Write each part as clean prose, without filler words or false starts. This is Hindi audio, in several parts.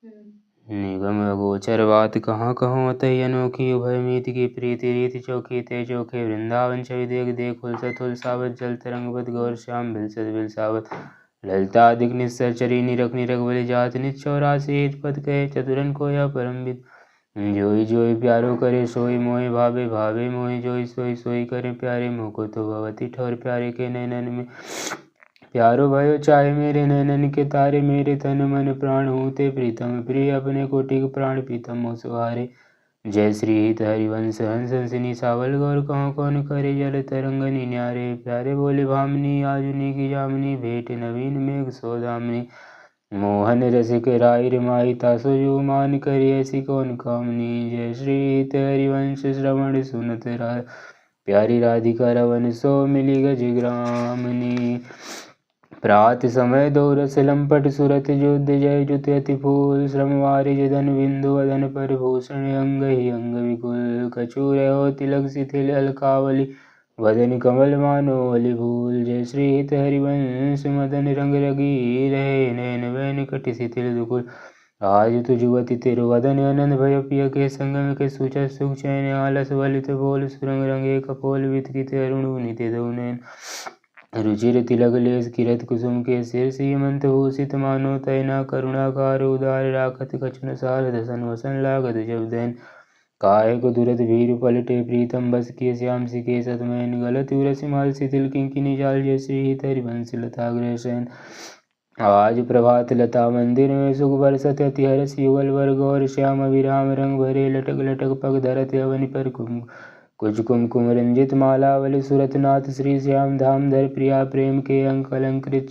निगम अगोचर बात कहाँ कहूँ अतहि अनोखी उभय मीत की प्रीति रीति चौकी ते चौखे वृंदावन छवि देख देख हुलसत हुलसावत जल तरंगवत गौर श्याम बिलसत बिलसावत ललिता अधिक निस्सर चरी निरख निरख बलि जात निज चौरासी पद कहे चतुरन को या परमविद जोई जोई प्यारो करे सोई मोहि भावे भावे मोहि जोई सोई सोई करे प्यारे मोह को तो भवती ठोर प्यारे के नैनन में प्यारो भयो चाहे मेरे नैनन के तारे मेरे तन मन प्राण होते प्रीतम प्रिय अपने कोटि प्राण प्रीतम मोह सवारे जय श्री हित हरिवंश हंस हंसिनी सावल गौर कहो कौन करे जल तरंगनी न्यारे प्यारे बोले भामनी आजुनी की जामनी भेंट नवीन मेघ सौदामनी मोहन रसिक राय रमाई तासो जो मान करी ऐसी कौन कामनी जय श्री हित हरिवंश श्रवण सुनत प्यारी राधिका रवन सो मिली गज ग्रामनी प्रात समय दो रस लंपट सुरत युद्ध जय जुत अति फूल श्रम वारिज धन बिंदु वदन पर भूषण अंग ही अंग विकुल कछूर हो तिलक शिथिल अलकावली वदन कमल मानो अली भूल जय श्री हित हरिवंश मदन रंग रगी रहे नैन वैन कटि शिथिल दुकुल आज तु जुवति तेरु वदन आनंद भय पिय के संगम के सुच सुख चैन आलस बलित बोल सुरंग रंगे कपोल वितरित अरुण नित्य दौनैन रुचिर तिलक लेस किरत कुसुम के सिर सीमंत भूषित मानो तैना करुणाकार उदार राखत कछुन सार दसन वसन लागत जब दैन काहे को दुरत भीर पलटे प्रीतम बस के श्याम सिके सतमैन गलत उरस माल शिथिल किंकिनी जाल जय श्री हित हरिवंश लता ग्रहसैन आज प्रभात लता मंदिर में सुख बरसत अति हरस युगल वर गौर श्याम अभिराम रंग भरे लटक लटक पग धरत अवनि पर कुछ कुमकुम रंजित मालावली सुरतनाथ श्री श्याम धाम धर प्रिया प्रेम के अंक अलंकृत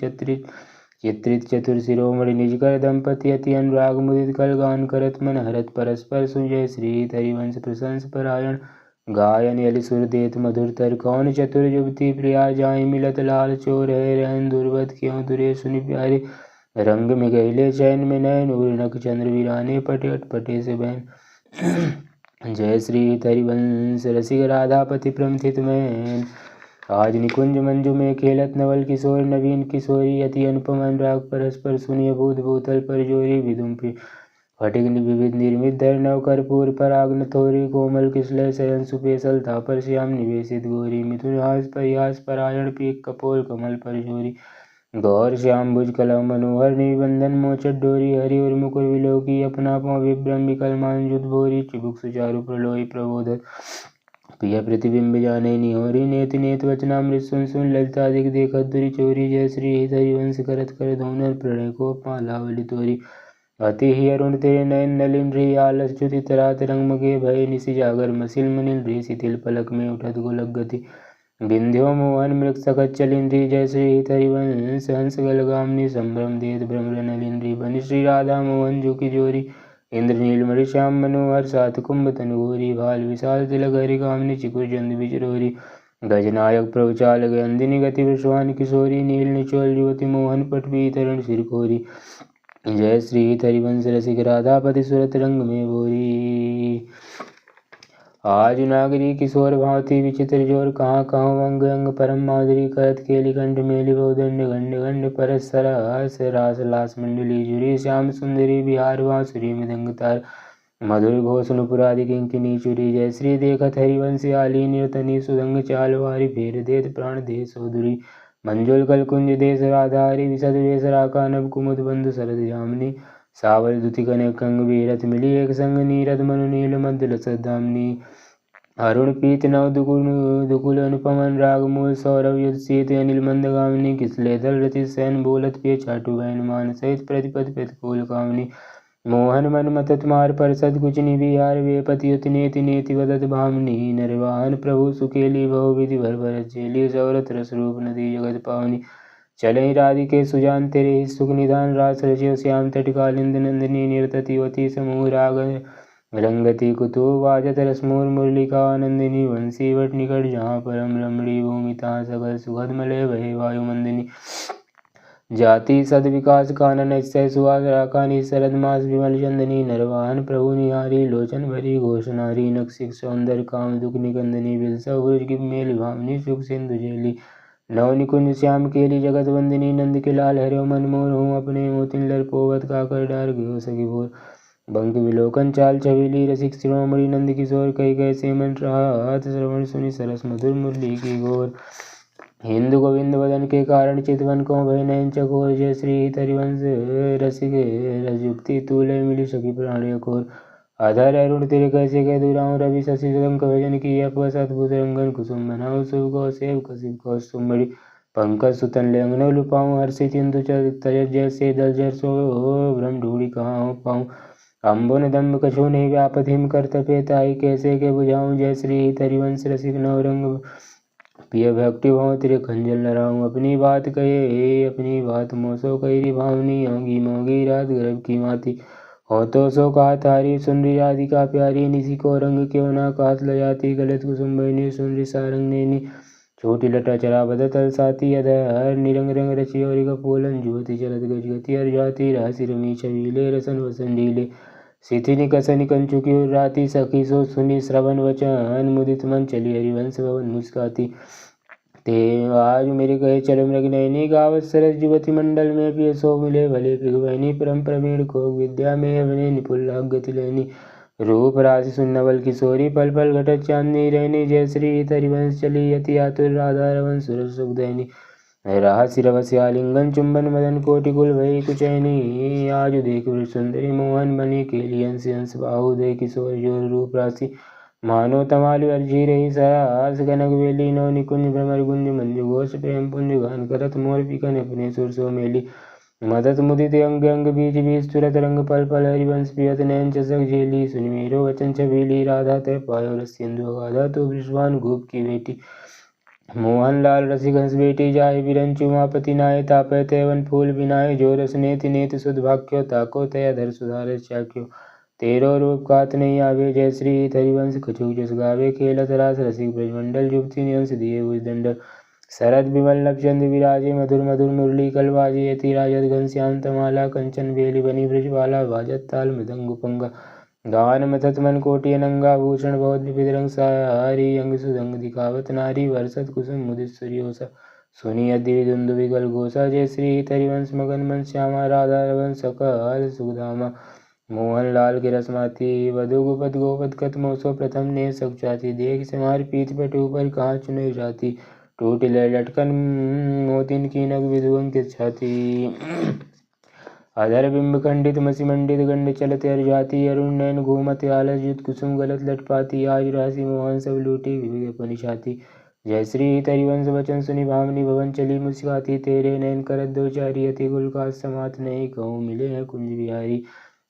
चित्रित चतुर शिरोमणि निजकर दंपति अति अनुराग मुदित कल गान करत मन हरत परस्पर सुजय श्री हरिवंश प्रशंस परायण गायन यलि सुर देत मधुर तर कौन चतुर युवती प्रिया जाय मिलत लाल चोर है रहन दुर्वत क्यों दुरे सुनि प्यारे रंग में गहिले चैन में नयन उर नख चंद्र वीराने पटे अटपटे से बहन जय श्री हरिवंश रसिक राधापति प्रमथित मैन आज निकुंज मंजू में खेलत नवल किशोर नवीन किशोरी अति अनुपम अनुराग परस्पर सुनिय भूत भूतल पर जोरी विदुम्पी फटिक विविध निर्मित धर नव कर्पूर पराग नथोरी कोमल किसलय शयन सुपेशल था पर श्याम निवेशित गोरी मिथुन हास परिहास परायण पीक कपोल कमल पर जोरी गौर श्याम भुज कलम मनोहर निबंधन मोचट डोरी हरि उर मुकुर विलोकी अपना पाँ विभ्रम विकल मानजुत भोरी चिबुक सुचारु प्रलोई प्रबोधत प्रिय प्रतिबिंब जाने निहोरी नेति नेत वचनामृत सुन सुन ललिता दिख देखत दुरी चोरी जय श्री हरिवंश करत कर धोनर प्रणय को पालावली तोरी अति ही अरुण तेरे नयन नलिन री आलस च्युति तरात रंग मगे भय निशि जागर मसिल मनिल री शिथिल पलक में उठत गोलक गति बिंध्यो मोहन मृग सकत चलिंद्री जय श्री हरिवंश हंस गलगामनी संभ्रम देत भ्रमर नलिंद्री बनि श्री राधा मोहन जो की जोरी इंद्र नीलमणि श्याम मनोहर सात कुंभ तनुगोरी भाल विशाल तिलक हरि कामनी चिकुर चंद बिचरोरी गजनायक प्रभुचाल गंदिनी गति विश्वान किशोरी नील निचोल युवती मोहन पटवी तरण सिरखोरी जय श्री हरिवंश रसिक राधापति सुरत रंग में बोरी आज नागरी किशोर भांति विचित्र जोर कहाँ कहाँ अंग अंग परम माधुरी करत केली कंठ मेली बहुदंड गंड गंड परस सरस रास लास मंडली जुरी श्याम सुंदरी बिहार बांसुरी मृदंग तार मधुर घोष नुपुरादि किंकिनी चुरी जय श्री देखत हरिवंश आली निरतनी सुदंग चाल वारी फेर देत प्राण दे सोधुरी मंजुल कल कुंज देश राधारी विशद वेश राका नभ कुमुद बंधु शरद जामनी सावल दुति कनक कंग बीरथ मिली एक संग नीरद मनु नील मध्य लसदामनी अरुण पीत नव दुकुल अनुपम राग मूल सौरभ युद्ध सीत अनिल मंदगामिनी किसले दल रति सैन बोलत पे चाटु बहन मान सहित प्रतिपद प्रतिकूल कामनी मोहन मन मतत मार परसद कुछ निबिहार वे पतियुत नेति नेति वदत भामनी नरवाहन प्रभु सुकेली बहु विधि भर भर जेली सौरत रस रूप नदी जगत पावनी चले राधिके सुजान तेरे ही सुख निधान रास रचियो श्याम तट कालिंद नंदिनी निरततिवती समूह राग रंगति कुतु वाजत रसमूर मुरलिका नंदिनी वंशी वट निकट जहाँ परम रमणी भूमिता सकल सुखद मलय भय वायुमंदिनी जाति सद विकास कानन निश्चय सुहास राकानी शरद मास विमल चंदनी नरवाहन प्रभु निहारी लोचन भरी घोष नारी नक्षिक सौंदर्य काम दुख निकंदनी बिलसा बुरुज की मेल भामनी सुख सिंधु जेली नव निकुंज श्याम केली जगत वंदिनी नंद के लाल हरियो मनमोहन हूँ अपने मोतिन लर पोवत काकर डार गयो सखी भोर बंक विलोकन चाल छबीली रसिक शिरोमणि नंद किशोर कई कैसे मन राहत श्रवण सुनि सरस मधुर मुरली की गोर हिंदू गोविंद वदन के कारण चितवन को भय नयन चकोर जय श्री हरिवंश रसिक रसयुक्ति तूले मिली सखी प्राण कोर आधार अरुण तेरे कैसे कह दूराऊं रवि शशि सदंक भजन की अपस अद्भुत रंगन कुसुम बनाओ शुभ गौ सेव कसिब कौ सुमड़ी पंकज सुतन लेंगनो लुपाऊं हर्षित इंदु तज जैसे दल जर सो भ्रम ढूढ़ी कहाँ पाऊं अम्बुन दम्ब कछु नहीं व्यापत हिम करतपे ताई कैसे के बुझाऊं जय श्री हरिवंश रसिक नवरंग पिय भक्ति भाव तेरे खंजल लड़ाऊं अपनी बात कहे अपनी बात मोसो कही भावनी होगी मोगी रात गर्भ की माती हो तो सो कहा तारी सुनरी राधिका प्यारी निसी को रंग क्यों ना कात ल जाती गलत कुसुम बहनी सुनरी सारंग नैनी छोटी लटा चरा बद तल साती अधर निरंग रंग रची और कपूलन जुवती चलत गज गति हर जाती राशि रमी छबीले रसन वसन ढीले सिथिनि कसनि कंचुकी राती सखी सो सुनी श्रवण वचन मुदित मन चली हरिवंश भवन मुस्काती ते आज मेरे कहे चलो मृग नैनी गावत सरस युवती मंडल में पिय सो मिले भले पिघवैनी परम प्रवीण को विद्या में अवने निपुल गति लेनी रूप राशि सुन्नवल किशोरी पल पल घटत चांदनी रहनी जय श्री हरिवंश चली यति आतुर राधा रवन सुर सुख दैनी राह सिरवस्यालिंगन चुंबन मदन कोटिकुल भई कुचैनी आज देख सुंदरी मोहन बनी केली अंश अंश बाहु दे किशोर जोर रूप राशि मानो तमालु अर्जी रही सरास कनक वेली नौ निकुंज भ्रमर गुंज मंजु घोष प्रेम पुंज गान करत मोर पिकन अपने सुर सो मेली मदत मुदित अंग अंग बीच बीच तुरत रंग पल पल हरिवंश पियत नैन चसक झेली सुन मेरो वचन छबीली राधा तय पायो रस सिंधु गाधा तो विश्वान गोप की बेटी मोहन लाल रसिक हंस बेटी जाहि बिरंचु उमापति नाय तापय तेवन फूल बिनाय जो रस नेति नेति सुध भाग्यो ताको तय धर सुधार चाक्यो तेरो रूप कात नहीं आवे जय श्री हरिवंश कछु जस गावे खेलत रास रसिक ब्रजमंडल जुगति नियंस दिए भुजदंड शरद विमल नभचंद विराजे मधुर मधुर मुरली कलवाजे यति राजत घनश्याम तमाला कंचन बेली बनी ब्रजबाला वाजत ताल मृदंग उपंगा गान मथत मन कोटि अनंगा भूषण बहुत विविध रंग सारी अंग सुदंग दिखावत नारी वर्षत कुसुम मुदित सूर्योसा सुनी अद्य दुंदु विगल घोषा जय श्री हरिवंश मगन मन श्यामा राधा रवन सकल सुखधामा मोहन लाल के रसमाती वधु गुपत गोपत कत मोसो प्रथम ने सक चाती देख समार पीत पट ऊपर कहाँ चुने जाती टूट लटकन मोतिन की नग विधुअं के छाती अधर बिंब खंडित मसी मंडित गंड चलते हर जाती अरुण नैन घूमत आलस युत कुसुम गलत लटपाती आज राशि मोहन सब लूटी विवेक पनिशाती जय श्री हरिवंश वचन सुनि भामनी भवन चली मुस्काती तेरे नैन करत दो चारी अति गुल का समात नहीं कहूँ मिले हैं कुंज बिहारी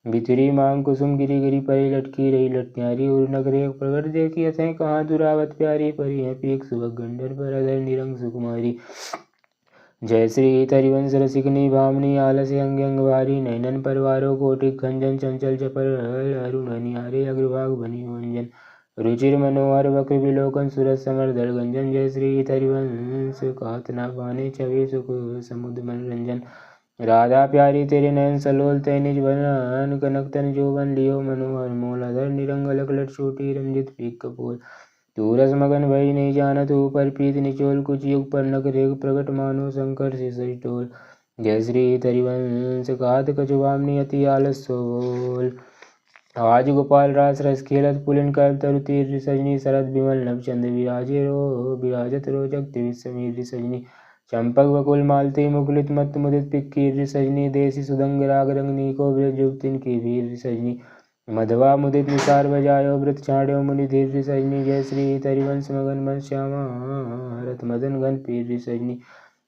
बितरी मांग कुसुम गिरी गिरी परी लटकी रही लटन्यारी उर नगरे प्रगट देखी अथें कहाँ दुरावत प्यारी परी है पीक सुबह गंडर पर अधर निरंग सुकुमारी जय श्री हरिवंश रसिकनी भामनी आलस अंग अंग भारी नैनन परवारो कोटिक खंजन चंचल चपर अरुण निहारे अग्रभाग बनी मंजन रुचिर मनोहर वक्र विलोकन सुरत समर दल गंजन जय श्री हरिवंश कहत ना पाने छवि सुख समुद्र मनोरंजन राधा प्यारी तेरे नयन सलोल तय निज बन कनक तन जोबन लियो मनोहर मोल अधर निरंग लकलट छोटी रंजित पीक कपूर तू रस मगन भई नहीं जानत ऊपर प्रीत निचोल कुछ युग पर नग रेग प्रगट मानो शंकर से टोल जय श्री हरिवंश कहत कछु भामनी अति आलस सोल आज गोपाल रास रस खेलत पुलिन कर तरु तीर सजनी शरद विमल नभचंद विराजत रोजक त्रिविध समीर सजनी चंपक बकुल मालती मुकुलित मत मुदित पिक्कीर सजनी देसी सुदंग राग रंगनी को ब्रज युक्तिन की वीर सजनी मधवा मुदित निसार बजायो व्रत छाड़ो मुनि धीर सजनी जय श्री हरिवंश मगन मन श्यामा हरत मदन घन पीर सजनी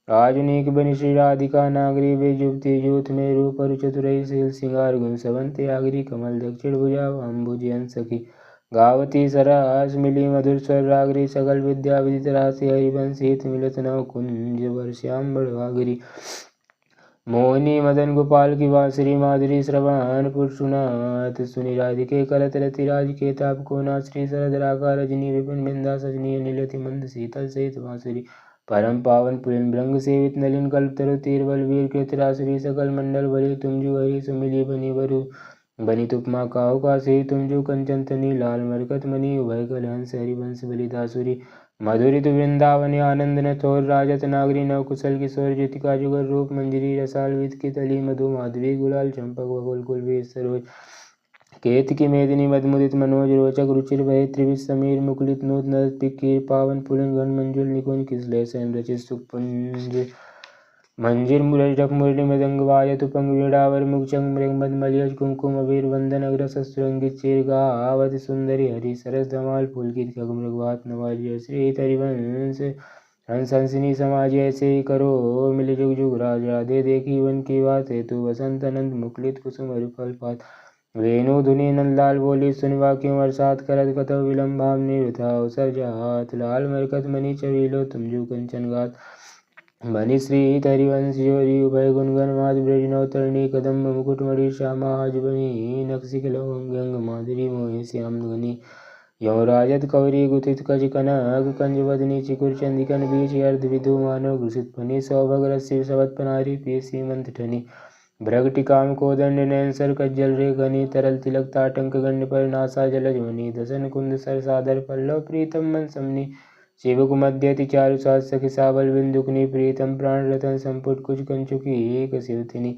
आज नीक बनी श्री राधिका नागरी वे युवती यूथ में रूप चतुरई शील सिंगार गुण सवंते आगरी कमल दक्षिण भुजा अम्बुजयन सखी गावती सरास मिली मधुर स्वर रागरी सकल विद्या विदित राशि हरिवंश हित मिलत नव कुंज वर्ष्याम बड़वागरी मोहिनी मदन गोपाल की बांसुरी माधुरी श्रवण पुरुषनाथ सुनि राधिके कलत रति राज के ताप को ना श्री शरद राका रजनी विपिन बिंदा सजनी नीलति मंद शीतल सहित बांसुरी परम पावन पुलिन भृंग सेवित नलिन कल्प तरु तीर बलवीर कृतरासुरी सकल मंडल बलि तुमजु हरि सुमिली बनी बरु बनी तुपमा काहु का से तुमजु कंचन तनी लाल मरकत मनी उभय कल हंस हरिवंश बलि दासुरी मधुरित वृंदावन आनंद न थोर राजत नागरी नव कुशल किशोर ज्योतिका जुगर रूप मंजरी रसाल विद अली मधु माधवी गुलाल चंपक वकुल कुल सरोज केतकी मेदिनी मदमुदित मनोज रोचक रुचिर भय त्रिविश समीर मुकुलित नोत नरत पिकीर पावन पुलन घन मंजुल निकुंज किसलय सैन रचित सुपुंज मंजिर मुरजक मुरली मृदंग वायत उपंग वीणावर मुगचंग मृग मद मलियज कुमकुम अबीर वंदन अग्रस सुरंगित चीर गावत सुंदरी हरि सरस धमाल पुलकित खग मृगवात नवाज जय श्री हरिवंश हंस हंसिनी समाज ऐसे करो मिल जुग जुग राज राधे देखी वन की बात है तू वसंत अनंत मुकुलित कुसुम फल पात वेणु धुनि नंदलाल बोली सुनवा क्यों बरसात करत कतव विलंबाम निवृथा अवसर जात लाल मरकत मणि चवीलो तुम जू कंचन गात मणि श्री हरिवंश जोरी उभय गुणगन माद ब्रज नवतरणी कदम्ब मुकुट मणि श्यामा बनी नक्सिक अंग माधुरी मोहि श्याम गनी यमराजत कौरी गुथित कज कनक कंज वदनी चिकुर चंदिकन बीच अर्ध विधु मानव घुसित फनी सौभग रस्सी सवत पनारी पी सीमंत ठनी भ्रगटिकाम कोदंड नयन सर कज्जल रे गनी तरल तिलक ताटंक गंड पर नासा जलज मणि दसन कुंद सर सादर पल्लव प्रीतम मन समनी शिवक मध्यति चारु सात सखी सावल बिंदुकनी प्रीतम प्राण रतन संपुट कुछ कंचुकी कसिवतिनी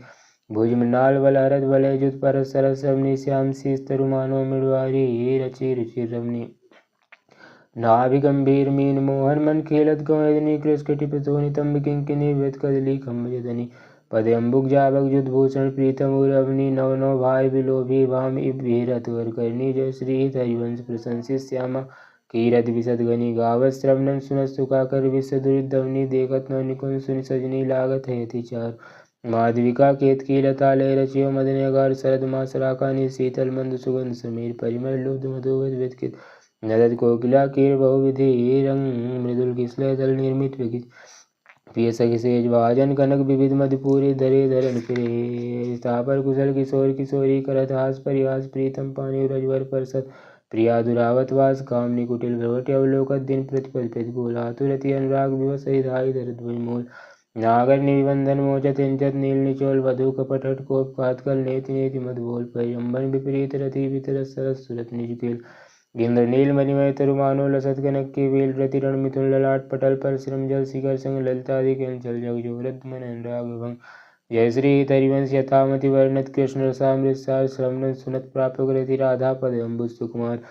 भुज मृणाल बल हरत बलय जुत पर सरस रमनी श्याम शीस तरुमानो मृडवारी रचि रुचि रमनी नाभि गंभीर मीन मोहन मन खेलत गौदनी कृष कटिपतो नितंब किंकिनी व्यत कदली खम्बजदनी पदे अम्बुक जाबक जुत भूषण प्रीतम उरवनी नव नव भाई बिलोभी वाम इब भीरत वर करनी जय श्री हरिवंश प्रशंसित श्यामा कीरत विशद गनी गावत श्रवणन सुनत सुखाकर विश्व दुर्दवनी देखत न निकुंज सुनि सजनी लागत है चार माधविका केतकी लता लय रचियो मदन अगार शरद मास राकानी शीतल मंद सुगंध समीर परिमल लुब्ध मधुवत व्यतकित नदद कोकिला कीर बहुविधि रंग मृदुल किसलय दल निर्मित विकित पिय सखि सेज भाजन कनक विविध मधुपूरी धरे धरन फिरे तापर कुशल किशोर किशोरी करत हास परिहास प्रीतम पानी रजवर परसत प्रिया दुरावत वास कामनी कुटिल भ्रवट अवलोकत दिन प्रतिपद प्रतिकूल आतुरति अनुराग विवश हिदाई धरत मूल नागर निबंधन मोचत इंचत नील निचोल वधु कपट हट कोप कातकल नेति नेति मधुबोल पैजंबन विपरीत रति वितर सरस सुरत निजकेल इंद्र नील मणिमय तरुमानो लसत कनक के वेल प्रति रण मिथुन ललाट पटल पर श्रम जल शिखर संग ललतादि चल जग जोरत मन अनुराग भंग जय श्री हरिवंश यथामति वर्णत कृष्ण रसामृत सार श्रवण सुनत प्राप्त रति राधा पद अम्बुज सुकुमार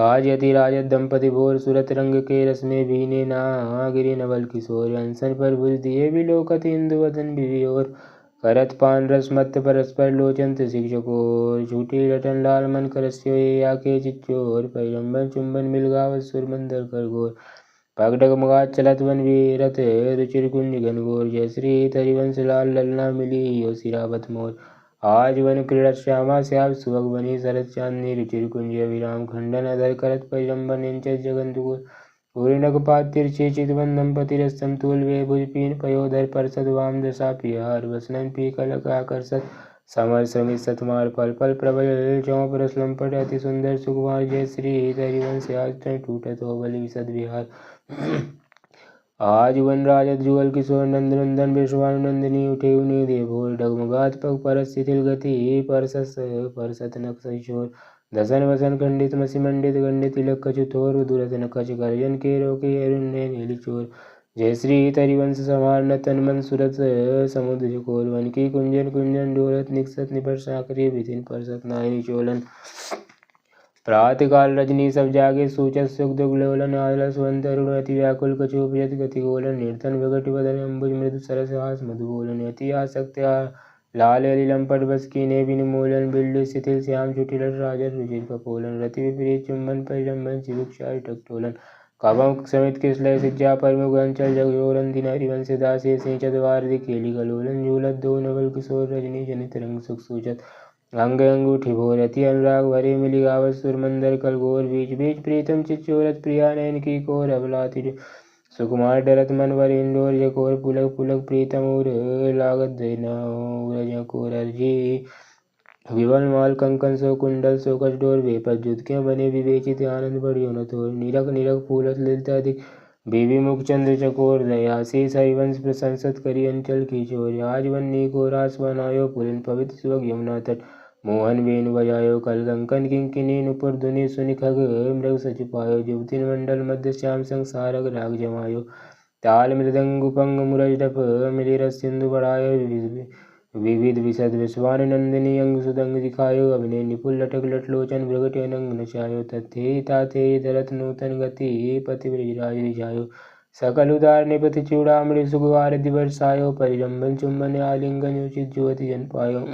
आज यति राजत दंपति भोर सुरत रंग के रस में भीने नागिरी नवल किशोर अंसन पर भुज दिए विलोकत इंदु वदन विवियोर करत पान रस मत परस्पर लोचन शिक्षकोर झूठी रटन लाल मन करस्यो या के चिच्चोर पैरंबन चुंबन मिलगावत सुरमंदर कर गोर पगडग मगा चलत वन वीरत रुचिर कुंज घनघोर जय श्री हरिवंश लाल ललना मिली यो सिरावत मोर आज वन क्रीड़त श्यामा श्याम सुभग बनी शरद चांदनी रुचिर कुंज विराम खंडन अधर करत पैरंबन इंच जगंतुकुर पूर्णक पात तिरछे चितवन दंपति रस्तम तूल वे भुज पीन पयोधर परसद वाम दशा पिहार वसनन पी कलक आकर्षत समर श्रमित सतमार पल पल प्रबल चौप रसलंपट अति सुंदर सुकुमार जय श्री हरिवंश आज तय टूटत हो बलि विशद विहार आज वन राजत जुगल किशोर नंदनंदन विश्वानंदिनी उठे उन्हें देवोर डगमगात पग परस शिथिल गति परसत नक किशोर दसन वसन खंडित मसी मंडित गंडित तिलक कछु थोर दुरसन कच गर्जन के रोके अरुण्य नीली चोर जय श्री हरिवंश संहार न तन मन सूरत समुद्र चकोर वन की कुंजन कुंजन डोरत निकसत निपट साकरी विधिन परसत नायनी चोलन प्रातकाल रजनी सब जागे सूचत सुख दुग्लोलन आलस वंत अरुण अति व्याकुल कछुपयत गति गोलन निर्धन विकट वदन अम्बुज मृदु सरस हास मधु बोलन अति आसक्त लाल अली लंपट बस की ने बिन मूलन बिल्ड शिथिल श्याम चुटिल राजर रुचिर कपोलन रति विपरीत चुंबन परिरंबन चिरुक्षार टकटोलन काबम समित किसलय सिज्जा पर मुगंचल जगोरन दिन हरिवंश दासे सिंचत वारदि केली गलोलन झूलत दो नवल किशोर रजनी जनित रंग सुख सूचत अंग अंगूठी भोर अति अनुराग भरे मिली गावत सुरमंदर कल गोर बीच बीच प्रीतम चिचोरत प्रिया नयन की कोर अबलाति सुकुमार डरत मन वर इंडोर जकोर पुलक पुलक प्रीतम उर लागत जकोर अर्जी विवल माल कंकन सो कुंडल सो कचडोर बेपत जुत क्यों बने विवेचित आनंद बढ़ियो न थोर निरक निरक फूलत ललिता अधिक बीवी मुखचंद्र चकोर दयाशीष हरिवंश प्रशंसत करी अंचल की चोर आज वन्नी को रास बनायो पुलिन पवित्र सुवग यमुना तट मोहन वेणु बजायो कल कंकन किंकिनी नुपुर धुनि सुनि खग मृग सच पायो जुवती मंडल मध्य श्याम संसारक राग जमायो ताल मृदंग उपंग मुरज डप मिली रस सिंधु बढ़ायो विविध विशद विश्वान नंदिनी अंग सुदंग दिखायो अभिनय निपुल लटक लटलोचन भ्रगट अनंग नचायो तथे ताथे धरत नूतन गति पति ब्रजराज रिझायो सकल उदार निपति चूड़ामणि सुगवार दिवर्षायो परिरंभन चुंबन आलिंगन उचित जुवति जन पायो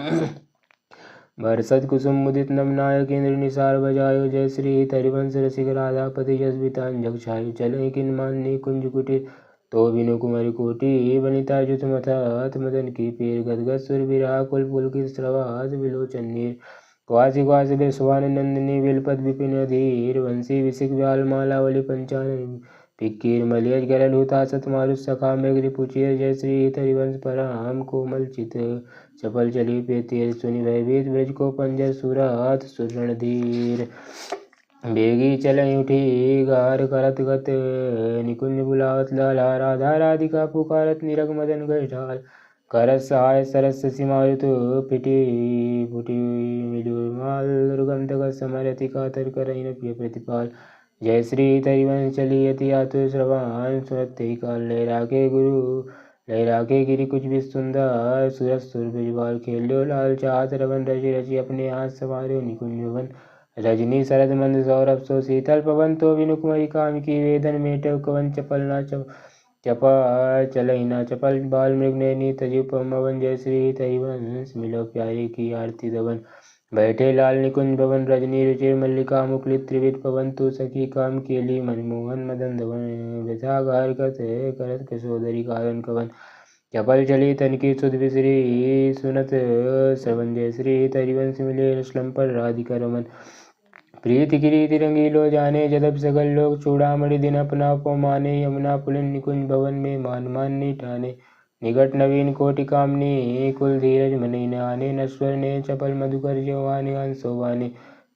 बरसत कुसुम मुदित नवनायक इंद्र निसार बजायो जय श्री हरिवंश रसिक राधापति जसवितान जग छायो चले किन मान्य कुंज कुटीर तो बिनु कुमारी कोटि वनिता जुत मथात मदन की पीर गदगद सुर विराह कुल पुलकित स्रवास विलोचन नीर क्वासी क्वासी विश्वान नंदिनी विलपत विपिन अधीर वंशी विसिक व्याल मालावली पंचान पिक्कीर मलियज गरल हुता सत मारुत सखा मृग रिपुचीर जय श्री हरिवंश पराम कोमल चित चपल चली पेतीर सुनि भयभीत ब्रज को पंजर सुरात सुरणधीर बेगी चलई उठी गार करत गत निकुंज बुलावत लाला राधा राधिका पुकारत निरग मदन गठाल करत सहाय सरस सिमायुत पिटी पुटी मिलुमाल दुर्गम तगत समरति कातर करइन प्रिय प्रतिपाल जय श्री हरिवंश चली अति आतुर श्रवण सुनत काल लहरा के गिरी कुछ भी सुंदर सूरज सुर बिजबाल खेल्यो लाल चाहत रवन रचि रचि अपने हाथ सवारो निकुंज वन रजनी शरद मंद सौरभ सो शीतल पवन तो विनुकुमरी काम की वेदन मेटव कवन चपल ना चपा चलई ना चपल बाल मृग नैनी तजु पवन जय श्री हरिवंश मिलो प्यारे की आरती दवन बैठे लाल निकुंज भवन रजनी रुचिर मल्लिका मुकुलित त्रिविध पवन तु सखी काम केली मनमोहन मदन धवन व्यथा गार करत कसोदरी कारण कवन चपल चली तनकी सुध विसरी सुनत श्रवण जय श्री हरिवंश मिले रसलम पर राधिका रमन प्रीति गिरी रंगीलो जाने जदब सगल लोग चूड़ामणि दिन अपना पो माने यमुना पुलिन निकुंज भवन में मान ठाने निकट नवीन कोटि कामनी कुल धीरज मनी न आने नश्वर ने चपल मधुकर जवाने अंशोवाने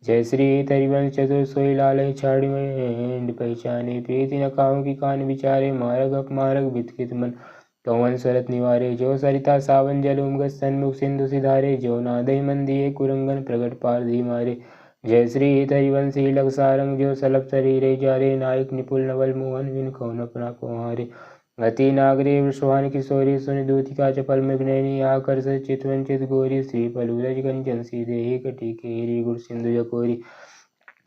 जय श्री हरिवंश चतुर सोई लाल छाड़ी में पहचाने प्रीति न काहू की कान विचारे मारग अपमारग बितकित मन कौवन स्वरत निवारे जो सरिता सावन जल उमगत सन्मुख सिंधु सिधारे जो नादय मंदिये कुरंगन प्रगट पार धी मारे जय श्री हरिवंश लग सारंग जो सलभ शरीरे जारे नायक निपुल नवल मोहन विन कौन अपना कुमारे गति नागरी विश्वान किशोरी सुनि दूतिका चपल मृगनैनी आकर्ष चितवंचित गोरी श्री पलूरज कंचन सीधे कटी केरी गुर सिंधु जकोरी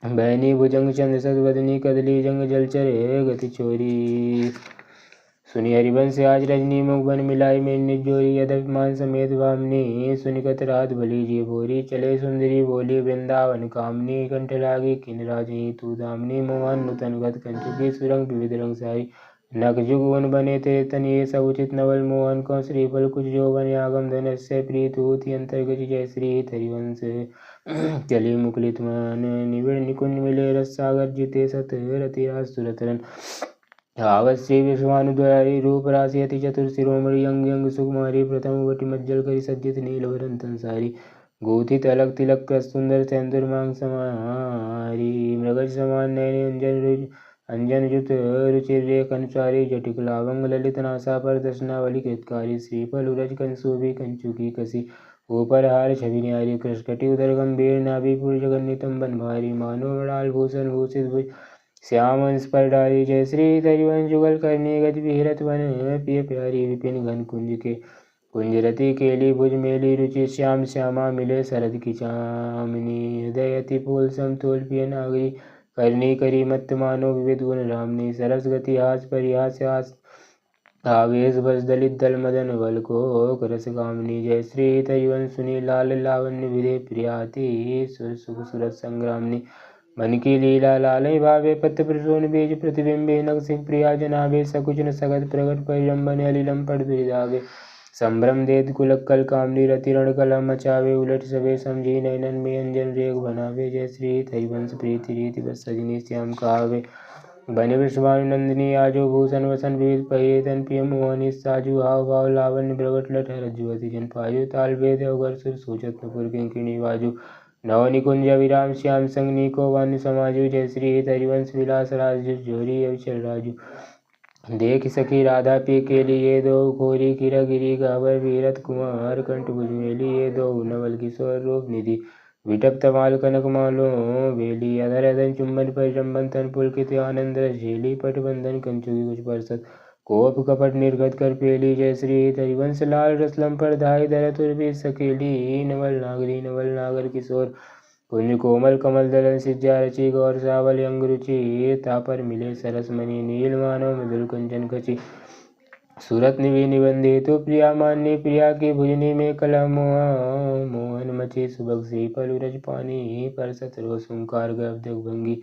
बहनी भुजंग चंद्र सदवदनी कदली जंग जलचरे गति चोरी सुनि हरिवंश आज रजनी मुख बन मिलाई में निजोरी यदभिमान समेत वामनी सुनिकत रात भली जी भोरी चले सुंदरी बोली वृंदावन कामनी कंठ लागी किन राजही तू दामनी मोहन नूतन गत कंचुकी सुरंग विविध रंग सारी नक जुग वन बने ते तन ये सब उचित नवल मोहन को श्रीफल कुछ जो बन आगम धनस्य प्रीत होती अंतर्गत जय श्री हरिवंश चली मुकुलित मन निविड़ निकुंज मिले रस सागर जिते सत रतिराज सुरतरन आवत श्री विश्वानुद्वयी रूप राशि अति चतुर शिरोमणि अंग अंग सुकुमारी प्रथम वटी मज्जल करी सज्जित नीलवरन तंसारी गोथित अलग तिलक कृत सुंदर सेंदुर मांग समारी मृगज समान नयन अंजन जुत रुचिर कंचारी जटिक लावंग ललित नासा पर दर्शनावली कृतकारी श्रीफल उरज कंसुभी कंचुकी कसी ऊपर हार छवि न्यारी कृष्कटि उदर गंभीर नाभिपुर जगन्नितम बन भारी मानो मृणाल भूषण भूषित भुज श्याम अंश पर डारी जय श्री हरिवंश जुगल करनी गति विहरत वन पिय प्यारी विपिन घन कुंज के कुंजरति केली भुज मेली रुचि श्याम श्यामा मिले शरद की चामिनी हृदय अति फूल समतोल पिय नागरी करनी करी मत मानो विविध गुण रामनी सरस गति हास परिहास हास आवेश बस दलित दल मदन बल को करस कामनी जय श्री हरिवंश सुनी लाल लावण्य विधे प्रियाति सुर सुख सुरत संग्रामनी मन की लीला लालय भावे पत्र प्रसून बीज प्रतिबिंबे नग सिंह प्रिया जनावे सकुच न सगत प्रगट परिरंबन अलिलम पड़ दुरिदावे संभ्रम देद कुलक कल कामनी रति रण कला मचावे उलट सबे समझी नयनन में अंजन रेग बनावे जय श्री हरिवंश प्रीति रीति बस सजनी श्याम कहावे बन विश्वानंदिनी आजो भूषण वसन विविध पहिए तन पिय मोहनी साजु हाव भाव लावण्य प्रगट लठ रज्जुवती जन पाजु ताल भेद अवगर सुर सोचत नुपुर किंकिणी बाजू नव निकुंज विराम श्याम संग नीको वन समाजु जय श्री हरिवंश विलास राज जोरी अविचल राजू देख सखी राधा पी के लिए दो खोरी किरा गिरी गावर वीरत कुमार कंठ भुजमेली ये दो नवल किशोर रूप निधि विटप तमाल कनक मालो बेली अधर अदन चुम्बन पर चंबन तन पुलकित आनंद झेली पट बंधन कंचुकी कुछ परसत कोप कपट निर्गत कर पेली जय श्री हरिवंश लाल रसलम पर धाई धर तुर सकेली नवल नागर किशोर कुंज कोमल कमल दलन सिज्जा रचि गौर सावल अंग रुचि तापर मिले सरस मणि नील मानव मृदुल कंचन खची सूरत निवि निबंधे तो प्रिया मान्य प्रिया की भुजनी में कला मोहन मचे सुबह से पलुरज पानी पर सतरो सुंकार गब्द भंगी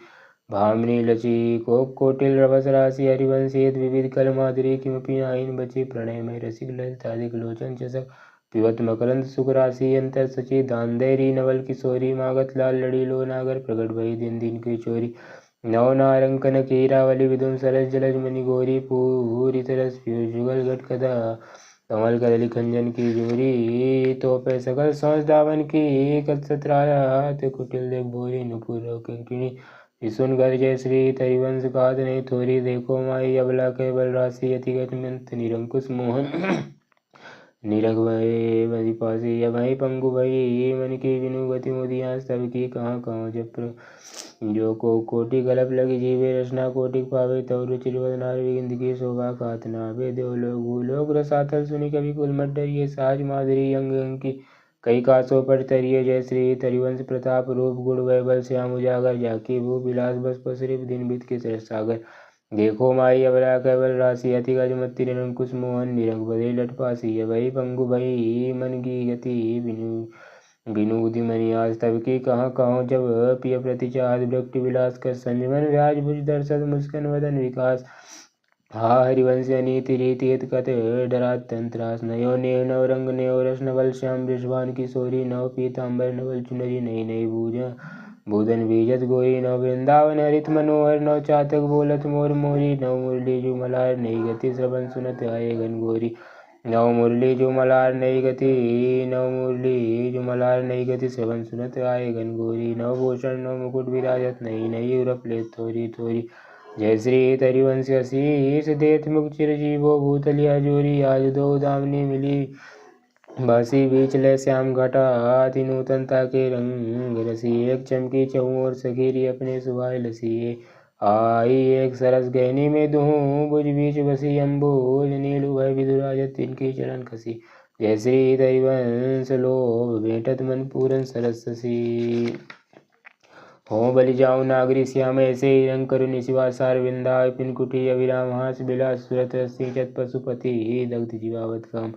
भामनी लची कोप कोटिल रवस राशि हरिवंशेत विविध कल माधुरी किमपि आइन बचे प्रणय में रसिक ललितादिक लोचन चसक पिबत मकरंद सुख राशि अंतर सची दानदैरी नवल किशोरी मागत लाल लड़ी लो नागर प्रगट भई दिन दिन की चोरी नव नारंकन कीरावली विदुम सरस जलज मणि गोरी पूरी तरस जुगल घट कदा कमल कदली खंजन की जोरी तो पे सकल सौंस दावन की कत्सत्रात कुटिल देख भोरी नुपुर किंकिणी सुन कर जय श्री तरिवंश गात नहीं थोरी देखो माई अबला के बल राशि अतिगत मंत निरंकुश मोहन निरग भय बधि पासी अभय पंगु भई मन की विनुगति मोदिया सब की कहाँ जब जो को कोटि गलप लगी जीवे रचना कोटिक पावे तव रुचिर वदनार विगिंद की शोभा खात नावे देवलोक भूलोक रसातल सुनि कवि कुल मत डरिए साज माधुरी अंग अंग की कई कासों पर तरिए जय श्री तरिवंश प्रताप रूप गुण वैबल श्याम उजागर जाकी भू विलास बस पसरिप दिन बीत के सरस सागर देखो माई अबला कैबल राशि अति गजमति निरंकुश मोहन निरंग बधे लट पासी अभई पंगु भई मन की गति बिनु मणि आज तब की कहाँ जब पिय प्रतिचाद भक्ति विलास कर संजमन व्याज भुज दर्शद मुस्कन वदन विकास हा हरिवंश नीति रीति हित कत डरा तंत्रास नयो ने नव रंग नयो रस नवल श्याम वृषभान किशोरी नव पीताम्बर नवल चुनरी नई नई भूधन बीजत गोरी नव वृंदावन हरित मनोहर नव चातक बोलत मोर मोरी नव मुरली जो मलार नई गति श्रवण सुनत आए घन गोरी नव मुरली जो मलार नई गति श्रवण सुनत आए घन गोरी नव भूषण नव मुकुट विराजत नई नई उरप ले थोरी थोरी जय श्री तरिवंश शीस देत मुख चिरजीवो भूतलिया जोरी आज दो दामनी मिली बासी बीच ले श्याम घटा अति नूतनता के रंग रसी एक चमकी चहु और सखीरी अपने सुभाय लसी आई एक सरस गहनी में दूँ बुझ बीच बसी अम्बुज नीलु भय विधुराजत तिनकी चरण खसी जय श्री तरिवंश लोभ भेटत मन पूरन सरसी हो बलि जाऊ नागरी श्याम ऐसे ही रंग करुनि शिवा सार विंदा पिन कुटी अविराम हास बिलास सुरत चत पशुपति दग्ध जीवावत काम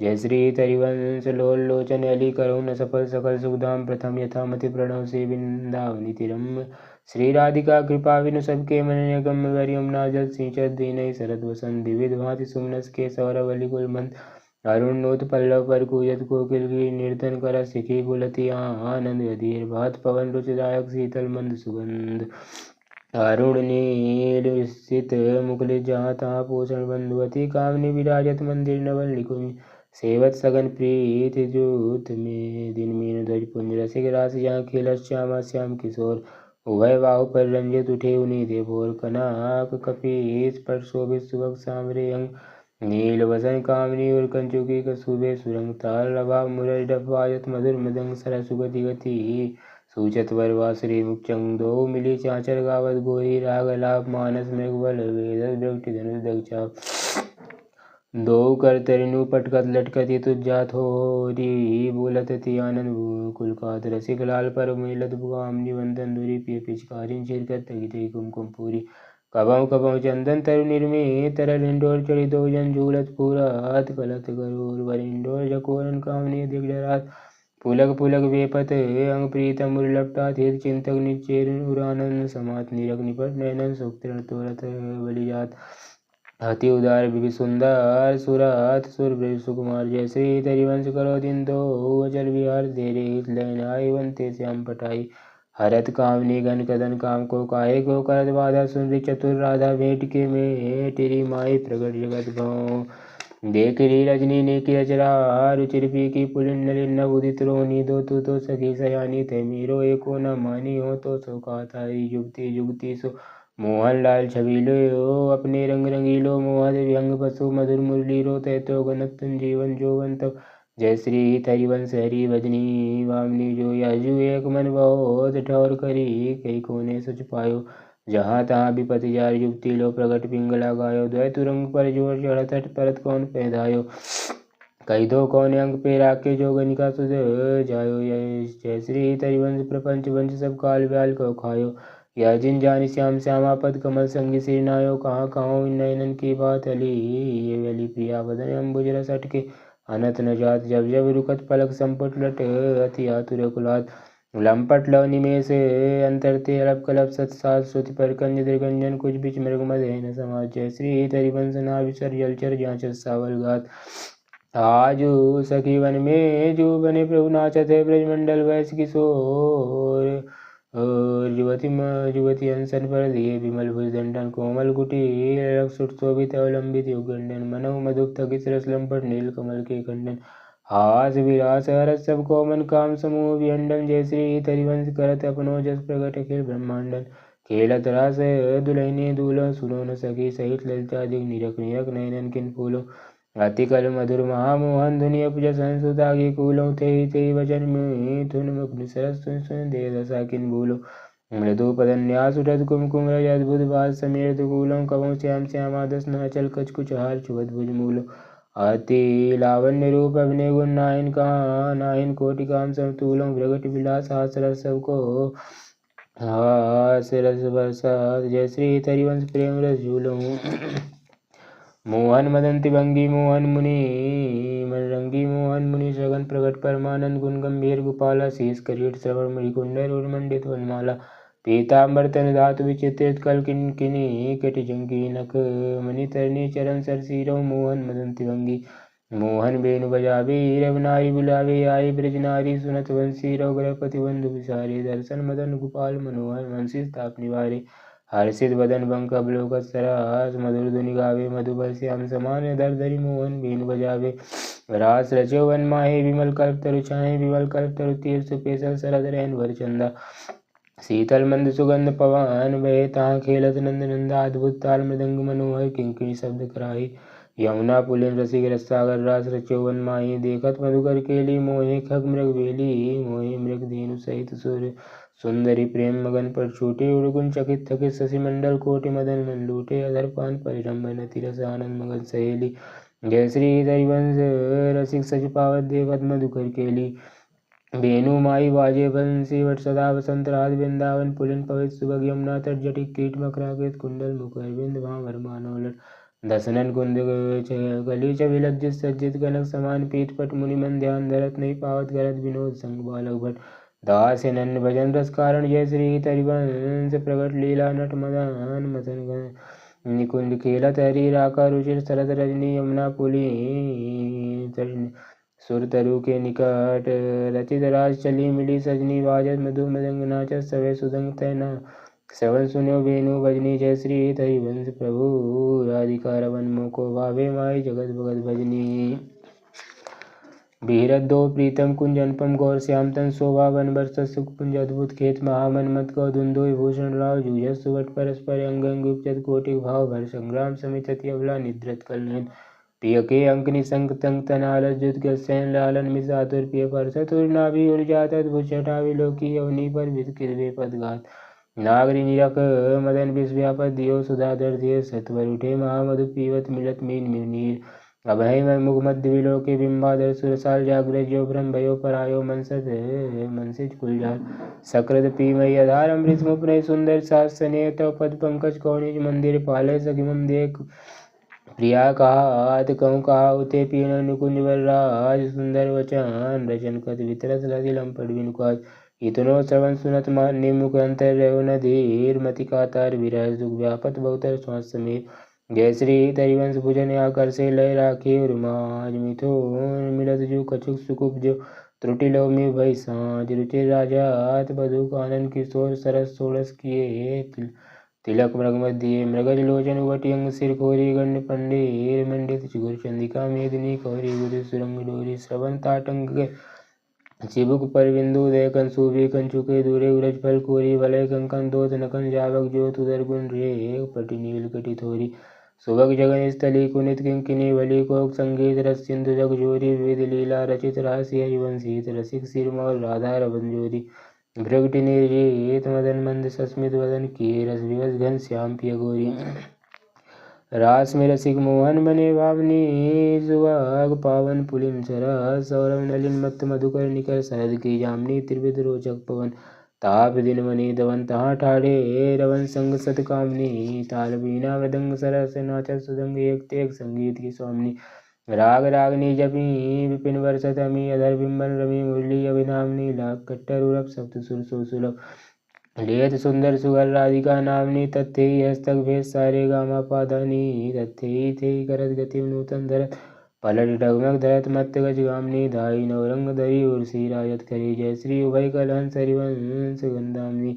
जय श्री तरिवंश लोल लोचन अली करो न सफल सकल सुखधाम प्रथम यथामति प्रणव से वृंदावनी तिरम श्री राधिका कृपा विनु सबके मन गम यमुना जल सिंचत दीन शरद वसंत विविध भांति सुमनस के सौरभ अली कुल मंद अरुण नोत पल्लव पर कूजत कोकिल की निर्धन कर सिखी गुलती आनंद अधीर भात पवन रुचिदायक शीतल मंद सुगंध अरुण नील स्थित मुकुलित जहाँ तहाँ पोषण बंधुवती कामनी विराजत मंदिर नवल निकुंज सेवत सगन प्रीत जूत में दिन मीन ध्वज पुंज रसिक राशि जहाँ खेल श्यामा श्याम किशोर उभय बाहु पर रंजित उठे उन्हीं दे भोर कनाक कपीस पर शोभित सुबह सांवरे अंग नील वसन कामनी और कंचुकी कसूबे सुरंग ताल लभा मुरल डफायत मधुर मृदंग सरसुगति गति सूचत वरवासुरी मुक्चंग दो मिली चाचर गावत गोरी राग लाभ मानस मृगबल वेद व्यक्ति धनुष दक्षाप दो कर तरिनु पटकत लटकती तुझात होरी बोलत ती आनंद कुलकात रसिक लाल पर मिलत बुगामनी वंदन दुरी पिय पिचकारिन छिरकत तगिते कुमकुम पूरी कबौ चंदन तरु निर्मी तरल इंडोर चढ़ी दो जन झूलत पूरत कलत गरूर वर इंडोर जकोरन कामनी दिग्डरात पुलक वेपत अंग प्रीतम उर्लपटा थिर चिंतक निचेर उरानन समात निरग निपट नैनन सुक्तरण तोरत बलिजात अति उदार विभि सुंदर सुरत सुर सुकुमार जय श्री तरिवंश करो दिन दो अचल विहार तेरे हित लहनाई वंते श्याम पटाई हरत कामनी घन कदन काम को काहे को करत बाधा सुंदरी चतुर राधा भेंट के में तेरी माई प्रगट जगत भाव देख री रजनी ने की रचरा रुचिर पी की पुलिन नलिन न उदित रोनी दो तू तो सखी सयानी थे मीरो एको न मानी हो तो सो कहता जुगती जुगती सो मोहनलाल छबीलो अपने रंग रंगीलो, मोहद व्यंग पशु मधुर मुरलीरो, तैतो गनत जीवन जोवन तब। जय श्री हरिवंश हरि भजनी वामनी जो याजू एक मन बहुत ठौर करी, कई कोने सच पायो। जहाँ तहाँ विपति जार युक्ति लो, प्रगट पिंगला गायो, द्वै तुरंग पर जोर चढ़त हट परत कौन पैदायो। कई दो कौन अंक पे राके जो गनिका सुध जायो। जय श्री हरिवंश प्रपंच वंश सब काल व्याल को खायो। यह जिन जानी श्याम श्यामा पद कमल संगी सिर नायो, कहाँ कहाँ नयनन की बात अली, ये अली प्रिया बदन अम्बुज रस अटके अनत न जात। जब जब रुकत पलक संपुट लट, अति आतुर कुलात लंपट लव निमेष अंतर ते अलप कलप सत्सात, श्रुति पर कंज दृगंजन कुछ बिच मृग मद है न समाज। जय श्री हरिवंश ना विसर जलचर जांच सावल गात। आजू सखी वन में जो बने प्रभु नाचत है, ब्रजमंडल वैस किशोर। और युवती अंसन पर दिए विमल भुजदंडन, कोमल कुटी सुट शोभित अवलंबित युगंडन। मनोह मधुप थकित रस लंपट नील कमल के खंडन, हास विलास हरस सब कोमन काम समूह विहंडन। जय श्री हरिवंश करत अपनो जस प्रगट अखिल ब्रह्मांडन, खेलत रास दुलहिनी दूलो सुनो न सखी सहित ललिता दिग निरख निरख नयनन किन फूलो। अति कल मधुर महामोहन धुनि अपज संसुतागी कूलो, ते वचन में धुन मुग्न सरस सुन सुन दे दशा किन भूलो। मृदु पदन्यास उठत कुमकुम रज अद्भुत बात समीर दुकूलो, कबो श्याम श्यामा दस न अचल कछ कुछ हार चुवत भुज मूलो। अति लावण्य रूप अभिनय गुण नाहिन कहाँ, नाहिन कोटि काम समतूलो। प्रगट विलास हास रस सबको हास रस बरसात, जय श्री हरिवंश प्रेम रस झूलो। मोहन मदंति भंगी मोहन मुनि मनरंगी, मोहन मुनि सगन प्रगट परमानंद गुण गंभीर गोपाला। शीस करीट श्रवण मणिकुंडल उर्मंडित वनमाला, पीताम्बर तन धातु विचित्रित कल किनी कटि जंगी नख मणि तरनी चरण सरसीरो। मोहन मदंति भंगी मोहन बेनु बजावे, रव नारी बुलावे आई ब्रज नारी सुनत वंशी रो। गृहपति बंधु विसारे दर्शन मदन गोपाल मनोहर, वंशी ताप निवारे हर्षित बदन बंक अवलोकत सरास। मधुर धुनि गावे मधुबर श्याम समान, दर धरि मोहन बेनु बजावे रास रचो वन माहे। विमल कल्प तरु छाए विमल कल्प तरु तीर सुपेशल, शरद रहन भर चंदा शीतल मंद सुगंध पवन बहे। तहाँ खेलत नंद नंदा अद्भुत ताल मृदंग मनोहर, किंकिणी शब्द कराही। यमुना पुलिन रसिक रस सागर रास रचो वन माही, देखत मधुकर केली मोहे खग मृग बेली। मोहे मृग धेनु सहित सुर सुंदरी, प्रेम मगन पर छूटे उड़गुन चकित थकित शशि मंडल कोटि मदन मन लूटे। अधर पान परिरंभन अति रस आनंद मगन सहेली, जय श्री हरिवंश रसिक सच पावत देखत मधुकर केली। बेनु माई बाजे बंसी वट सदा वसंत रात, वृंदावन पुलिन पवित्र सुभग यमुना तट। जटिक कीट मकराकृत कुंडल मुख अरविंद भावर मानव लट, दसनन कुंद गली विलज्जित सज्जित कनक समान पीत पट। मुनि मन ध्यान धरत नहीं पावत गरत विनोद संग बालक भट। दास नन्द भजन रस कारण, जय श्री हरिवंश प्रगट लीला नट मदन मथन निकुंज खेलत हरि राका रुचिर। शरद रजनी यमुना पुली सुर तरु के निकट, रचित राज चली मिली सजनी। बाजत मधु मृदंग नाचत सवे सुदंग तैना, श्रवण सुनो वेणु भजनी। जय श्री हरिवंश प्रभु राधिका रवन मोको भावे, माई जगत भगत भजनी। बीरद दो प्रीतम कुंज अनुपम गौर श्याम तन शोभा, वन बरसत सुख पुंज अद्भुत खेत महामन मत गौ। धुंधो विभूषण राव जूझत सुवट परस्पर, अंग अंग उपजत कोटि भाव भर संग्राम। समित अति अबला निद्रत कल नयन, पिय के अंक निसंक तंग तनालस जुत गसैन लालन मिस आतुर। पिय पर सतुर नाभि उर जात अद्भुत छटा विलोकी, अवनी पर विद किरवे पदघात। नागरी निरख मदन विष व्यापत, दियो सुधाधर धिय सत्वर उठे। महामधु पीवत मिलत मीन नीर, अभय मुख मध्य विलोके। बिंबाधर सुरसाल जागृत, जो भ्रम भयो परायो मनसिज कुलजाल। सकृत पीमय आधार अमृत मुपनय, सुंदर सास स्नेह तव पद पंकज। कौनिज मंदिर पालय सखिमम देख, प्रिया कहात कहूँ कहा उते। पीन निकुंज वर राज, सुंदर वचन रचन कत वितरस लधि लंपट विनुकाज। इतनो श्रवण सुनत निमुख अंतर रहो न धीर, मति का तार विरह दुख व्यापत बहुतर श्वास समीर। जय श्री हरिवंश भुजन आकर से लय राखे, उर्माज मिथुन मिलत जो कछुक सुख उपजो। त्रुटि लो में भई साँझ, रुचि राजात बधु कानन किशोर। सरस सोड़स किए तिलक मृग मध्य, मृगज लोचन उवटी अंग सिर खोरी। गंड पंडीर मंडित चिगुर चंदिका, मेदिनी कौरी गुरु सुरंग डोरी। श्रवण ताटंग चिबुक पर बिंदु दे कंसूबी कंचुके दूरे उरज फल कोरी वलय कंकन दोत नकन जावक ज्योत उदर गुण रे पटि नील कटि थोरी सुबक जगन स्थली कुनित किंकिनी वली कोक संगीत रस सिंधु जग जोरी विविध लीला रचित राशि हरिवंशीत रसिक सिरमौर राधा रबंजोरी भृगटि निर्जीत मदन मंद सस्मित वदन की रस विवस घन श्याम पिय गोरी रास में रसिक मोहन बने भावनी सुहाग पावन पुलिन सरस सौरभ नलिन मत मधुकर निकर शरद की जामनी त्रिविध रोचक पवन ताप दिन मनी दवन तहाँ ठाढ़े रवन संग सत कामनी ताल बीना मृदंग सरस नाचत सुदंग एक तेग संगीत की स्वामिनी राग रागनी जपी विपिन वर्षत अमी अधर बिंबन रवि मुरली अभिनामनी लाख कट्टर उरप सप्त सुर सो सुलभ लेत सुंदर सुगर राधिका नामनी तत्थे हस्तक भेद सारे गामा पादानी तत्थे थे करत गति नूतन धरत पलट डगमग धरत मत गज गामनी धाई नवरंग धरी उर्सी राजत करे जय श्री उभय कलहंस हरिवंश गंधामनी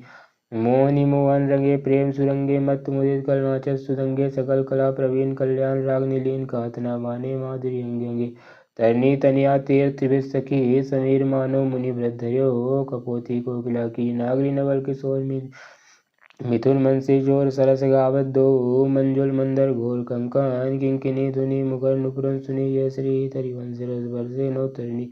मोहनी मोहन रंगे प्रेम सुरंगे मत मुदित कलमाचत सुदंगे सकल कला प्रवीण कल्याण राग नीलीन कातना माने माधुरी अंगे अंगे तरनी तनिया तीर्थ सखी समीर मानो मुनि वृद्धर्यो कपोती कोकिला की नागरी नवल किशोर मिथुन मनसी जोर सरस गावत दो मंजुल मंदर घोर कंकन किंकिनी धुनि मुकर नुपुरन सुनी जय श्री हरिवंश रस बरसे नो तरनी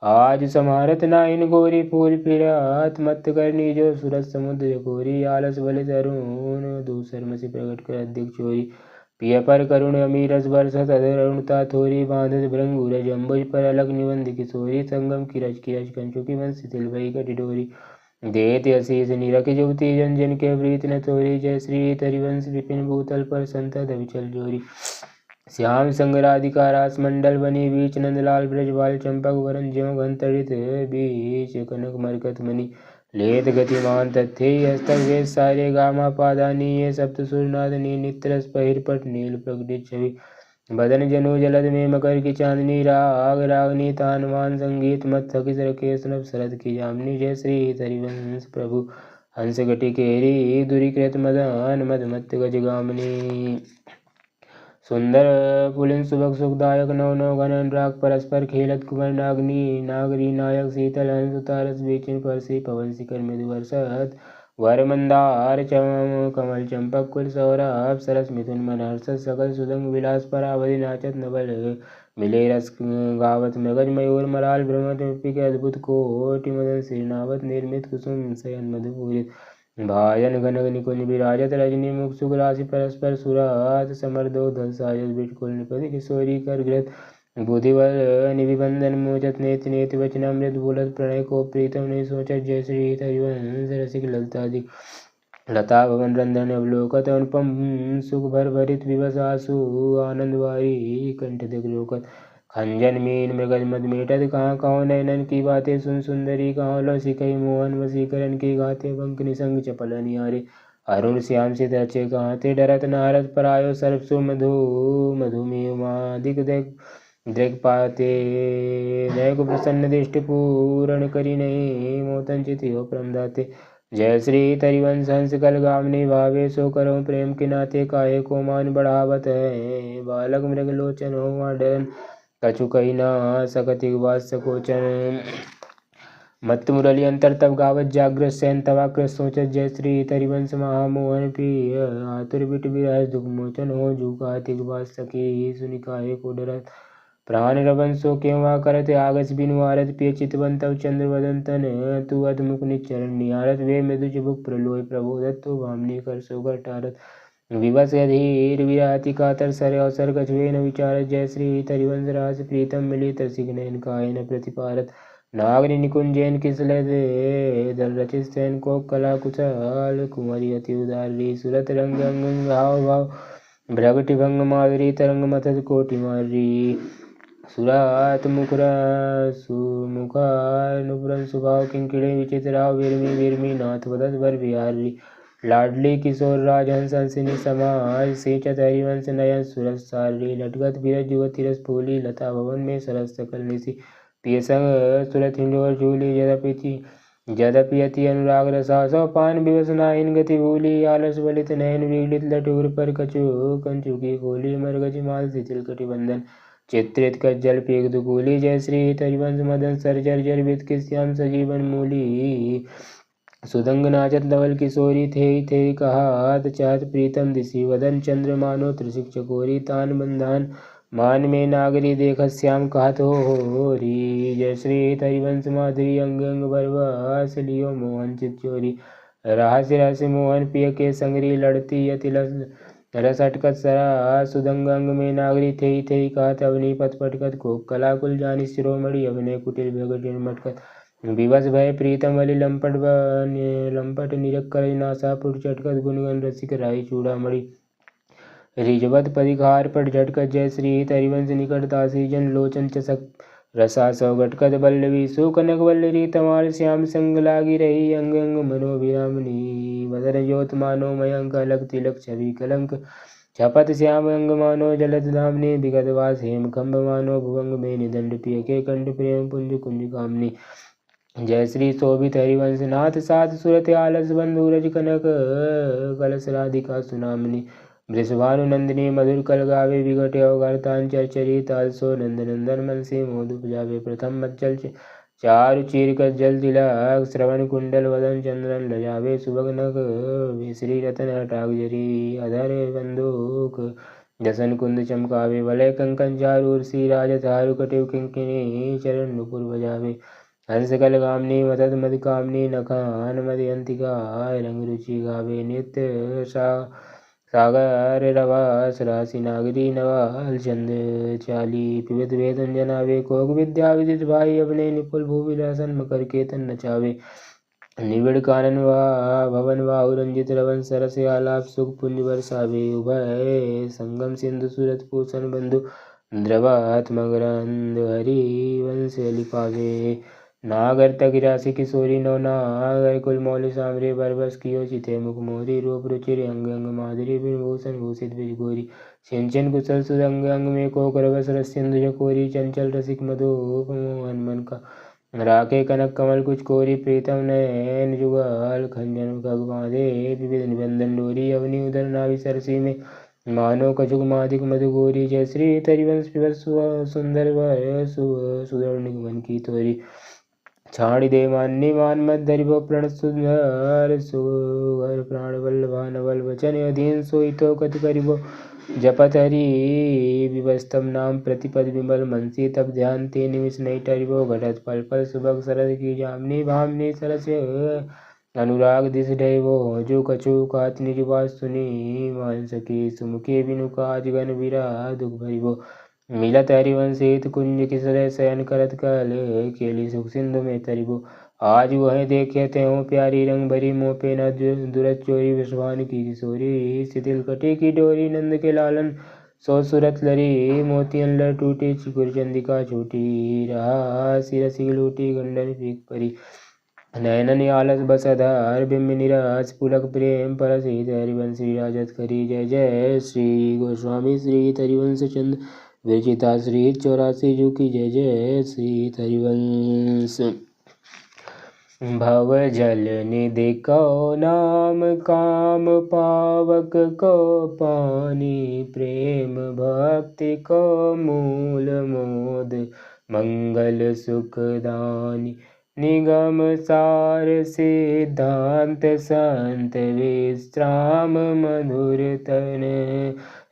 आज समारत नाइन गोरी फूल फिरात मत करनी जो सूरज समुद्र गोरी आलस बलित अरुण दूसर मसी प्रकट कर अधिक चोरी पिय पर करुण अमीरस बरसत अरुणता थोरी बांधत भृंगुर जम्बुज पर अलग निबंध किशोरी संगम किरच कंचुकी वंश तिल भई कटिडोरी देत अशीष निरख जुवती जन जन के प्रीत न तोरी जय श्री हरिवंश विपिन भूतल पर संतत अविचल जोरी श्याम संग राधिका रास मंडल बनी बीच नंदलाल ब्रजबाल चंपक वरन ज्यों घंतड़ित बीच कनक मरकत मणि लेत गतिमान तथे हस्तक वेद सारे गामा पादानी ये सप्त सुरनादनी नित्रस पहिरपट नील प्रगटित छवि बदन जनु जलद में मकर की चांदनी राग रागनी तानवान संगीत मत थकिस रखे स्नभ शरद की जामनी जय श्री हरिवंश प्रभु हंस घटी केरी दुरीकृत मदन मद मत गज गामनी सुंदर पुलिन सुभग सुखदायक नव नव घन अनुराग परस्पर खेलत कुमार नागनी नागरी नायक शीतल हंस उतारस बेचिन परसी पवन शिखर मृदु वर्षत वर मंदार चम कमल चंपक कुल सौरभ सरस मिथुन मन हर्षत सकल सुदंग विलास पर आवधि नाचत नवल मिले रस गावत मगज मयूर मराल भ्रमर के अद्भुत कोटि मदन श्रीनावत निर्मित कुसुम शयन मधुपूरित भाजन घनग निकुंज विराजत रजनी मुख सुख राशि परस्पर सुरात समर्दो धन साजस बिटकुल निपति किशोरी कर ग्रत बुधिवर निविबंधन मोचत नेति नेति वचनामृत बोलत प्रणय को प्रीतम नहीं सोचत जय श्री हरिवंश रसिक ललतादि लता भवन रंधन अवलोकत अनुपम सुख भर भरित विवश आसु आनंद वारी कंठ दिग लोकत खंजन मीन मृगज मद मेटत कहाँ कहो नैनन की बातें सुन सुंदरी कहाँ लो सिकई मोहन वसीकरण की गाते बंक निसंग चपल निहारे अरुण श्याम से तचे कहाँ ते डरत नारद परायो सर्वसु मधु मधुमेह मादिक देख दृग पाते नय को प्रसन्न दृष्टि पूर्ण करी नहीं मोतन चित हो प्रमदाते जय श्री हरिवंश हंस कल गामनी भावे सो करो प्रेम के नाते काहे को मान बढ़ावत है बालक मृग लोचन हो डरन कछु कही न सकति वास सकोचन मत मुरली अंतर तब गावत जागृत सैन तवाकृत सोचत जय श्री हरिवंश महामोहन प्रिय आतुर बिट विरह दुख मोचन हो जूका तिग वास सके सुनिकाहे को डरत प्राण रवन सो क्यों करत आगस बिनु आरत पिय चितवंत चंद्र वदन तन तू अधमुख निचरण निहारत वे मृदु चिबुक प्रलोय प्रबोधत तो भामनी कर सोगर टारत विवश अधीर विराति कातर सर अवसर कछुए न विचारत जय श्री हरिवंश रास प्रीतम मिली तरसिक नयन काय न प्रतिपारत नागरी निकुंजैन किसलत दल रचित सैन को कला कुशल कुमारी अति उदारी सुरत रंग अंग भाव भाव भ्रगटि भंग माधुरी तरंग मथत कोटि मारी सुरात मुकुरा सुमुखा नुपुरन सुभाव किंकिड़े विचित्राव विरमी विरमी नाथ वदत वर बिहारी लाडली किशोर राजहंस हंसिनी समाज सेचत हरिवंश नयन सुरस सारी लटगत बिरज युवती रस फूली लता भवन में सरस सकल निसी पिय संग सुरत हिंडोर झूली जदपि अति अनुराग रसा सौ पान विवसना इन गति भूली आलस बलित नयन विगलित लटूर पर कछु कंचु की खोली मरगज माल शिथिल कटिबंधन चित्रित कज्जल पीक दुकूली। जय श्री हरिवंश मदन सर जर जर विद के श्याम सजीवन मूली। सुदंग नाचत धवल किशोरी थे कहात चाहत प्रीतम दिशी वदन चंद्र मानो त्रिशिक चकोरी। तान बंधान मान में नागरी देख श्याम कहत हो री। जय श्री हरिवंश माधुरी अंग अंग बरवास लियो मोहन चित चोरी। रहस्य रहस्य मोहन पिय के संगरी लड़ती यति रस अटकत सरा। सुदंग अंग में नागरी थे कहत अवनी पथ पटकत कोक कलाकुल जानी शिरोमणि अभिनय कुटिल भगटिन मटकत। विवश भय प्रीतम अली लंपट निरक्कर नासापुर चटकत गुणगन रसिक राई चूड़ामणि। रिजवत परिघार पर झटकत जय श्री हरिवंश निकट दासी जन लोचन चसक रसा सौ गटकत बल्लवी सुकनक वल्लरी। तमार श्याम संग लागी रही अंग अंग मनोभिरामनी। बदन ज्योत मानो मयंक अलग तिलक छवि कलंक। छपत श्याम अंग मानो जलद धामनी। विगत वास हेम खम्भ मानो भुवंग में निदंड पिय के कंठ प्रेम पुंज कुंज कामनी। जय श्री शोभित हरिवंश नाथ सात सुरत आलस बंधु रज कनक कलश राधिका सुनामनी। वृषभानु नंदिनी मधुर कल गावे विगट अवगरतान चरचरी तालसो नंद नंदन मन से मोद उपजावे। प्रथम मज्जल चारु चीर कर जल तिलक श्रवण कुंडल वदन चंद्रन लजावे। सुभग नग श्री रतन हटाग जरी अधर बंदूक जसन कुंद चमकावे। वलय कंकन चारु उर्सी राजत हारु कटिव किंकिणी चरण नुपुर बजावे। हंस कल गामनी मदद मद कामनी नखान मदयंतिका रंग रुचि गावे। नित्य सागर रवास राशि नागरी नवाल चंद चाली। पिबत वेदन जनावे कोक विद्या विदित भाई अपने निपुल भूविलासन मकर केतन नचावे। निबिड़ कानन भवन वाहु रंजित रवन सरस आलाप सुख पुंज बरसावे। उभय संगम सिंधु सूरत पूषण बंधु द्रवत मकरंद हरि वंश लिपावे। नागर तगिरासी किशोरी नौ नागर कुल मौल सामरे बरबस कियो चिते मुख मोरी। रूप रुचिर अंग अंग माधुरी विभूषण भूषित विजगोरी। सिंचन कुशल सुदंग अंग में कोकर बस रसिंधु चकोरी। चंचल रसिक मधुप मोहन मन का राखे कनक कमल कुछ कोरी। प्रीतम नयन जुगल खंजन खग बांधे विविध निबंधन डोरी। अवनी उदर नाभि सरसी में मानो कछुक माधिक मधुगोरी। जय श्री हरिवंश पिबत सुंदर वर सुदृढ़ निगमन की तोरी। छाणी दे मान्य मान मत धरिभो प्रण सुंदर सुगर प्राण वल्लभा नवल वचन अधीन सोई तो कत करिबो। जपत हरि विवस्तम नाम प्रतिपद विमल मनसी तब ध्यान ते निमिष नहीं टरिबो। घटत पल पल सुबह सरद की जामनी भामनी सरस अनुराग दिस डैवो। जो कछु कात निजवास सुनी मान सकी सुमुखे बिनु काज गन बिरा दुख भरिबो। मिलत हरिवंश हित कुंज किसरे शयन करत कल केली सुख सिंधु में तरिबो। आज वह देखे त्यों प्यारी रंग भरी मोह पे न दुरत चोरी। विश्वान की किशोरी शिथिल कटी की डोरी। नंद के लालन सो सुरत लरी मोतियन लर टूटी। चिकुर चंदिका छूटी रहा सिरसी लूटी गंडन पीक परी। नयनन आलस बस आधार बिंब निराश पुलक प्रेम परस हित हरिवंश विराजत करी। जय जय श्री गोस्वामी श्री हरिवंश चंद विरचिता श्री 84 जू की। जय जय श्री हरिवंश। भव जल निधि को नाम काम पावक को पानी। प्रेम भक्ति को मूल मोद मंगल सुख दानी। निगम सार सिद्धांत संत विश्राम मधुर तन।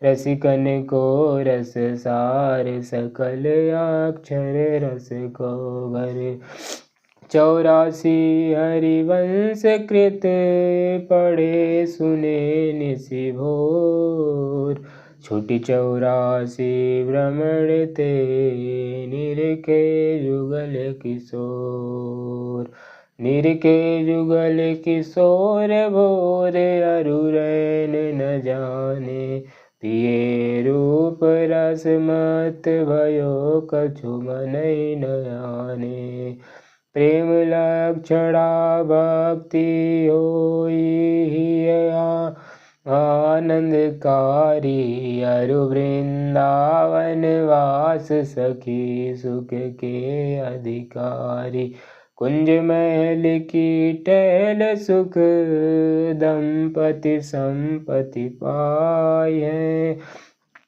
रसिकन को रस सार सकल अक्षर रस को भर। 84 हरिवंश कृत पढ़े सुने निशि भोर। छुटी 84 भ्रमण ते निरखे जुगल किशोर। निरखे जुगल किशोर भोर अरुरैन न जाने। पिए रूप रस मत भयो कछु मनई न आने। प्रेम लक्षणा भक्ति होई आनंदकारी। अरु वृंदावन वास सखी सुख के अधिकारी। कुंज महल की टहल सुख दंपति संपत्ति पाए।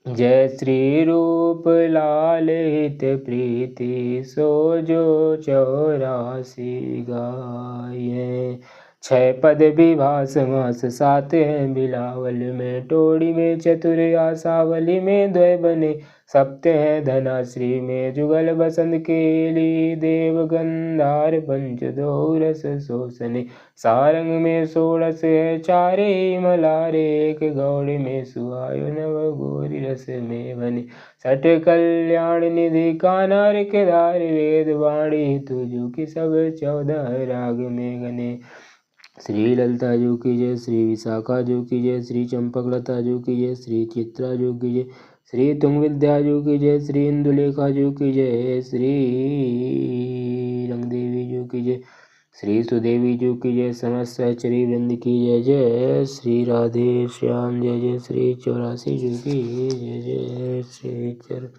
जय श्री रूप लाल हित प्रीति सो जो 84 गाये। 6 पद विभा समास 7 हैं बिलावल में। टोड़ी में चतुर आसावली में 2 बने। 7 हैं धनाश्री में जुगल बसंत केली। देव गंधार पंच 2 रस शोषने। सारंग में 16 है 4 मलारे। 1 गौड़ी में सुहायो 9 गोरी रस में बने। 6 कल्याण निधि कानर केदार वेद वाणी तुझु की सब 14 राग में गने। श्री ललिता जो की जय। श्री विशाखा जो की जय। श्री चंपकलता जो की जय। श्री चित्रा जो की जय। श्री तुंग विद्या जो की जय। श्री इंदुलेखा जो की जय। श्री रंगदेवी जो की जय। श्री सुदेवी जो की जय। समस्त सहचरी वृंद की जय। जय श्री राधे श्याम जय। जय श्री 84 जो की जय। जय श्री चर